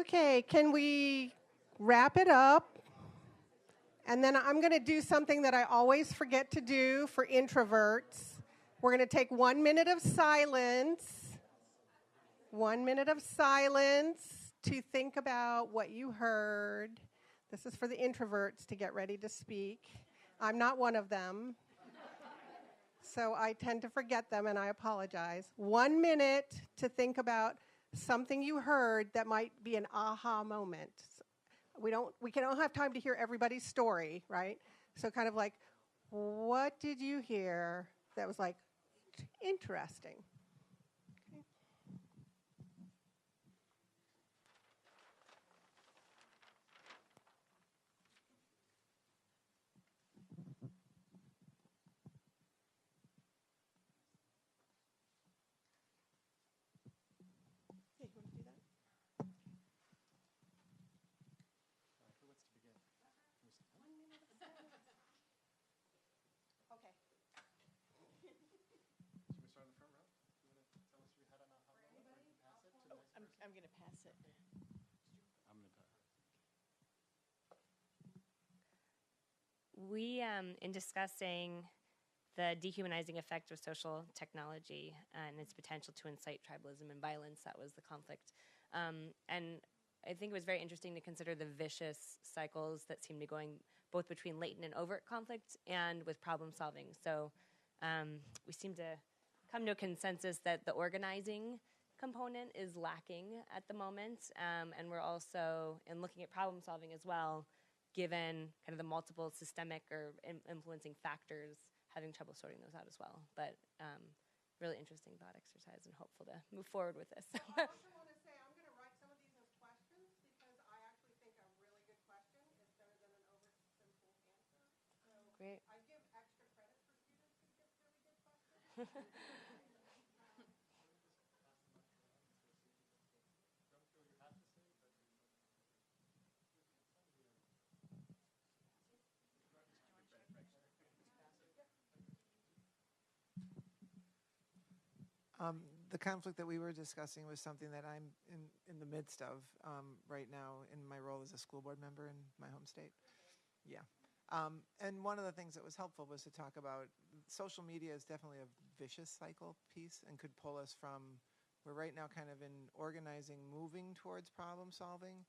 Okay, can we wrap it up? And then I'm going to do something that I always forget to do for introverts. We're going to take 1 minute of silence. 1 minute of silence to think about what you heard. This is for the introverts to get ready to speak. I'm not one of them, so I tend to forget them, and I apologize. 1 minute to think about something you heard that might be an aha moment. We can all have time to hear everybody's story, right? So kind of like, what did you hear that was like interesting? Okay. Hey, you want to do that? Who wants to begin? Okay. Should we start in the front row? You want to tell us your head on a hot roll? Or you can pass it to the next person? I'm going to pass it. I'm going to pass. We, in discussing the dehumanizing effect of social technology and its potential to incite tribalism and violence. That was the conflict. And I think it was very interesting to consider the vicious cycles that seem to be going both between latent and overt conflict and with problem solving. So we seem to come to a consensus that the organizing component is lacking at the moment. And we're also, in looking at problem solving as well, given kind of the multiple systemic or influencing factors, having trouble sorting those out as well. But really interesting thought exercise and hopeful to move forward with this. I also want to say I'm going to write some of these as questions because I actually think a really good question is better than an oversimple answer. So Great. I give extra credit for students who give really good questions. The conflict that we were discussing was something that I'm in the midst of right now in my role as a school board member in my home state. Yeah. And one of the things that was helpful was to talk about social media is definitely a vicious cycle piece and could pull us from, we're right now kind of in organizing, moving towards problem solving,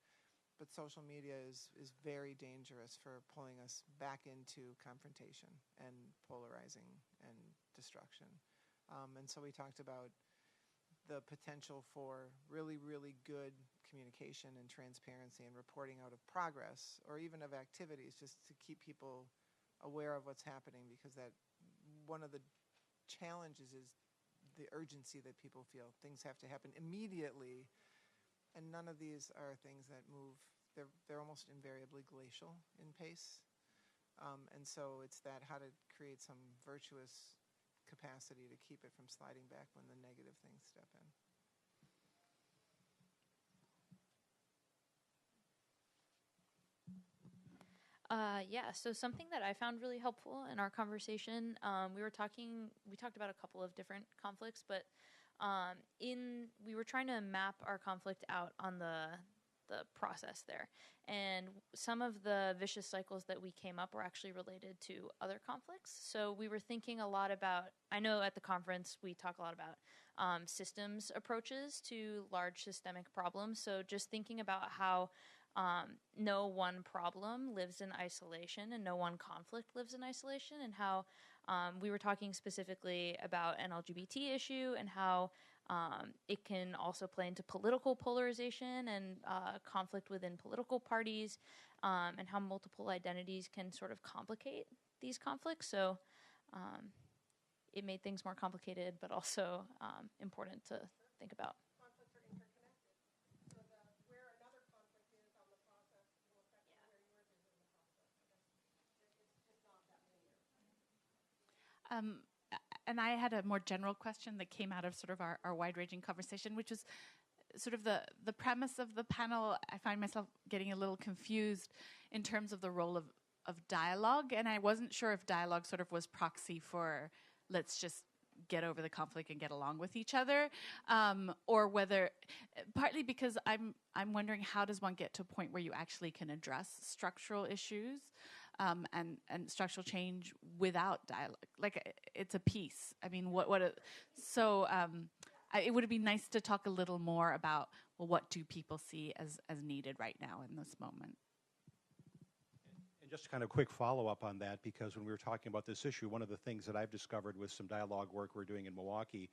but social media is very dangerous for pulling us back into confrontation and polarizing and destruction. And so we talked about the potential for really, really good communication and transparency and reporting out of progress or even of activities just to keep people aware of what's happening, because that one of the challenges is the urgency that people feel. Things have to happen immediately, and none of these are things that move. They're almost invariably glacial in pace. And so it's that how to create some virtuous capacity to keep it from sliding back when the negative things step in. Yeah, so something that I found really helpful in our conversation, we talked about a couple of different conflicts, but we were trying to map our conflict out on the process there. And some of the vicious cycles that we came up were actually related to other conflicts. So we were thinking a lot about, I know at the conference we talk a lot about systems approaches to large systemic problems. So just thinking about how no one problem lives in isolation and no one conflict lives in isolation, and how we were talking specifically about an LGBT issue and how it can also play into political polarization and conflict within political parties, and how multiple identities can sort of complicate these conflicts. So it made things more complicated, but also important to think about. Conflicts are interconnected. So where another conflict is on the process will affect where yours is in the process. It's just not that linear. And I had a more general question that came out of sort of our wide-ranging conversation, which was sort of the premise of the panel. I find myself getting a little confused in terms of the role of dialogue, and I wasn't sure if dialogue sort of was proxy for let's just get over the conflict and get along with each other, or whether, partly because I'm wondering how does one get to a point where you actually can address structural issues and structural change without dialogue? Like, it's a piece. I mean, it would be nice to talk a little more about, well, what do people see as needed right now in this moment? And just kind of quick follow-up on that, because when we were talking about this issue, one of the things that I've discovered with some dialogue work we're doing in Milwaukee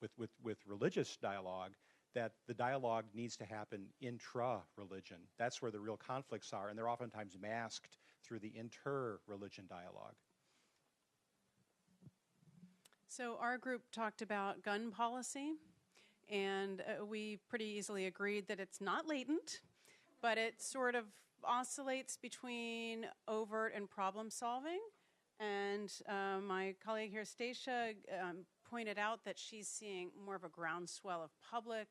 with religious dialogue, that the dialogue needs to happen intra-religion. That's where the real conflicts are, and they're oftentimes masked through the inter-religion dialogue. So our group talked about gun policy, and we pretty easily agreed that it's not latent, but it sort of oscillates between overt and problem solving. And my colleague here, Stacia, pointed out that she's seeing more of a groundswell of public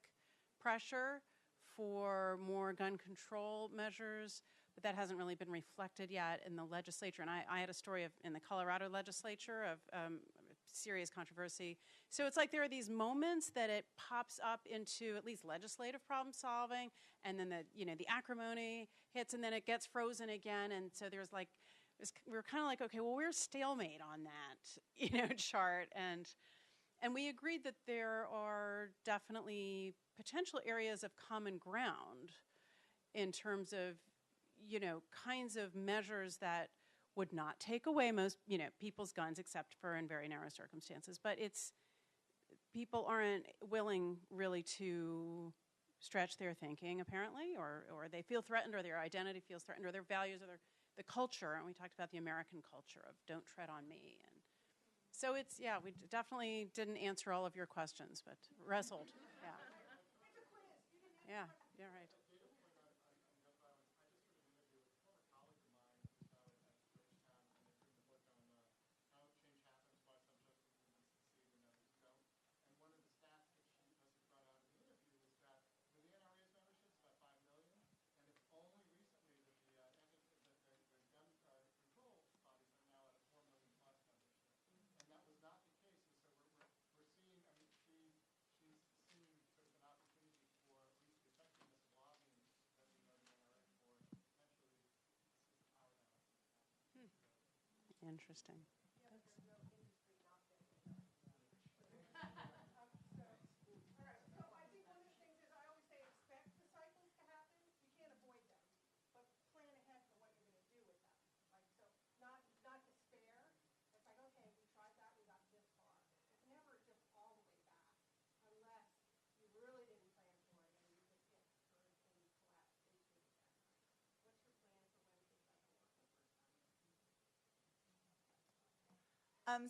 pressure for more gun control measures, but that hasn't really been reflected yet in the legislature. And I had a story in the Colorado legislature of serious controversy. So it's like there are these moments that it pops up into at least legislative problem solving, and then the acrimony hits, and then it gets frozen again. And so there's like we were kind of like, okay, well, we're stalemate on that, chart, and we agreed that there are definitely potential areas of common ground in terms of, kinds of measures that would not take away most, people's guns, except for in very narrow circumstances. But people aren't willing really to stretch their thinking, apparently, or they feel threatened, or their identity feels threatened, or their values, or the culture. And we talked about the American culture of "don't tread on me." And so we definitely didn't answer all of your questions, but wrestled. Yeah, right. Interesting.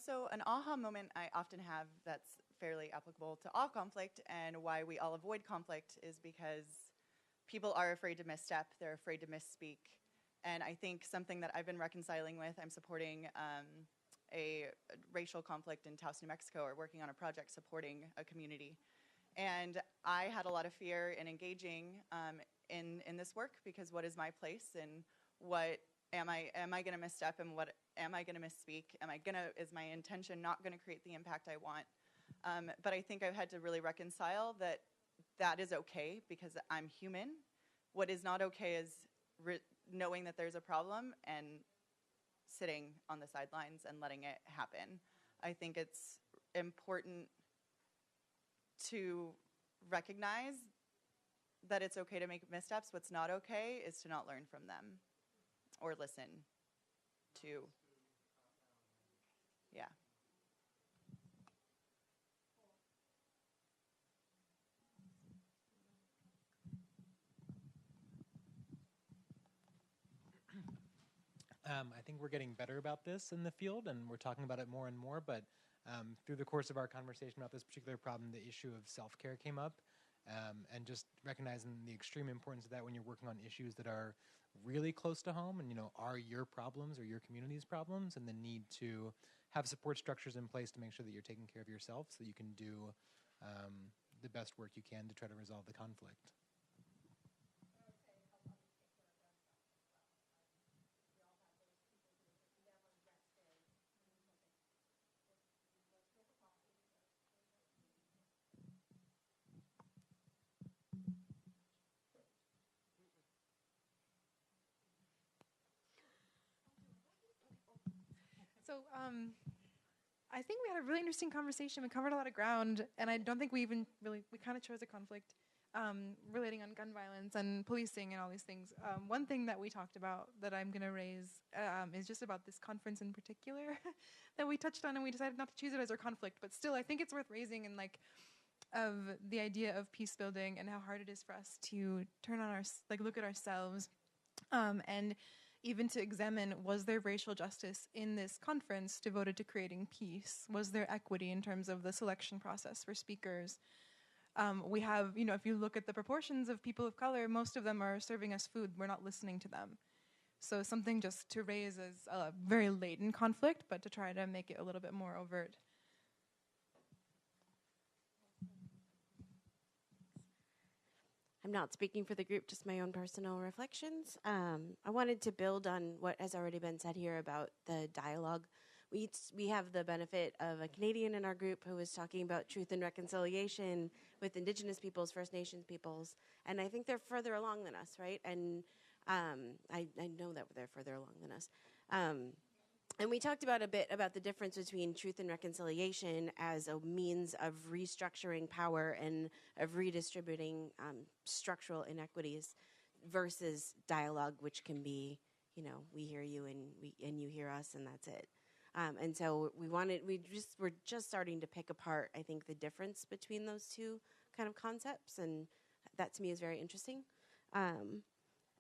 So an aha moment I often have that's fairly applicable to all conflict, and why we all avoid conflict, is because people are afraid to misstep, they're afraid to misspeak. And I think something that I've been reconciling with, I'm supporting a racial conflict in Taos, New Mexico, or working on a project supporting a community. And I had a lot of fear in engaging in this work, because what is my place, and what am I going to misstep, and what am I going to misspeak? Is my intention not going to create the impact I want? But I think I've had to really reconcile that is okay, because I'm human. What is not okay is knowing that there's a problem and sitting on the sidelines and letting it happen. I think it's important to recognize that it's okay to make missteps. What's not okay is to not learn from them or listen to. Yeah. I think we're getting better about this in the field, and we're talking about it more and more, but through the course of our conversation about this particular problem, the issue of self-care came up, and just recognizing the extreme importance of that when you're working on issues that are really close to home and, are your problems or your community's problems, and the need to have support structures in place to make sure that you're taking care of yourself so that you can do the best work you can to try to resolve the conflict. So I think we had a really interesting conversation. We covered a lot of ground, and I don't think we kind of chose a conflict relating on gun violence and policing and all these things. One thing that we talked about that I'm going to raise is just about this conference in particular that we touched on, and we decided not to choose it as our conflict, but still I think it's worth raising, and of the idea of peace building and how hard it is for us to turn on look at ourselves, and even to examine, was there racial justice in this conference devoted to creating peace? Was there equity in terms of the selection process for speakers? We have, if you look at the proportions of people of color, most of them are serving us food. We're not listening to them. So something just to raise as a very latent conflict, but to try to make it a little bit more overt. I'm not speaking for the group, just my own personal reflections. I wanted to build on what has already been said here about the dialogue. We have the benefit of a Canadian in our group who was talking about truth and reconciliation with Indigenous peoples, First Nations peoples, and I think they're further along than us, right? And I know that they're further along than us. And we talked about a bit about the difference between truth and reconciliation as a means of restructuring power and of redistributing structural inequities versus dialogue, which can be, we hear you and you hear us, and that's it. And so we're just starting to pick apart, I think, the difference between those two kind of concepts, and that to me is very interesting.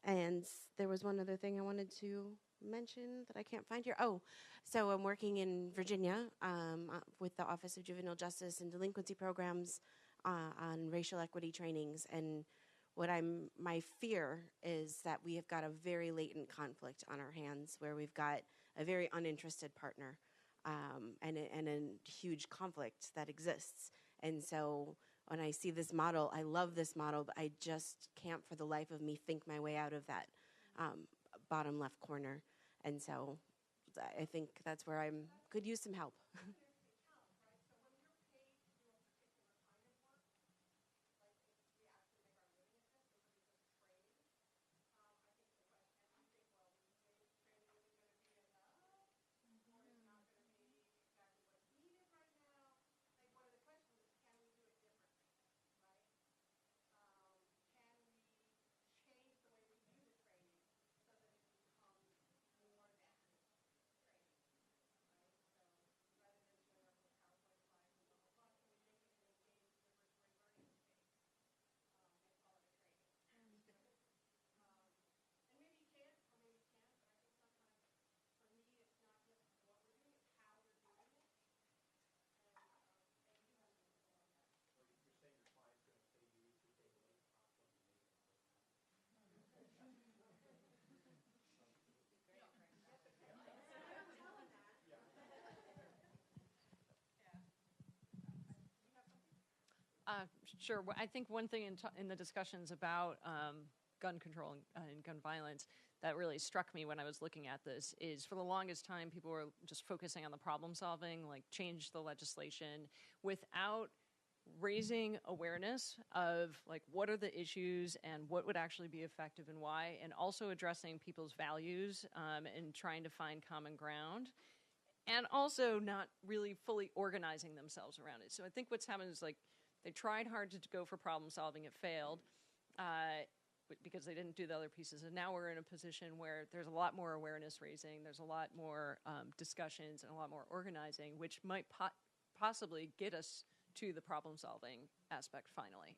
And there was one other thing I wanted to mention that I can't find here. Oh, so I'm working in Virginia with the Office of Juvenile Justice and Delinquency Programs on racial equity trainings, and my fear is that we have got a very latent conflict on our hands where we've got a very uninterested partner and a huge conflict that exists. And so when I see this model, I love this model, but I just can't for the life of me think my way out of that bottom left corner. And so I think that's where I could use some help. Sure. I think one thing in the discussions about gun control and gun violence that really struck me when I was looking at this is for the longest time, people were just focusing on the problem solving, like change the legislation, without raising awareness of like what are the issues and what would actually be effective and why, and also addressing people's values and trying to find common ground. And also not really fully organizing themselves around it. So I think what's happened is like they tried hard to go for problem solving, it failed because they didn't do the other pieces. And now we're in a position where there's a lot more awareness raising, there's a lot more discussions and a lot more organizing, which might possibly get us to the problem solving aspect finally.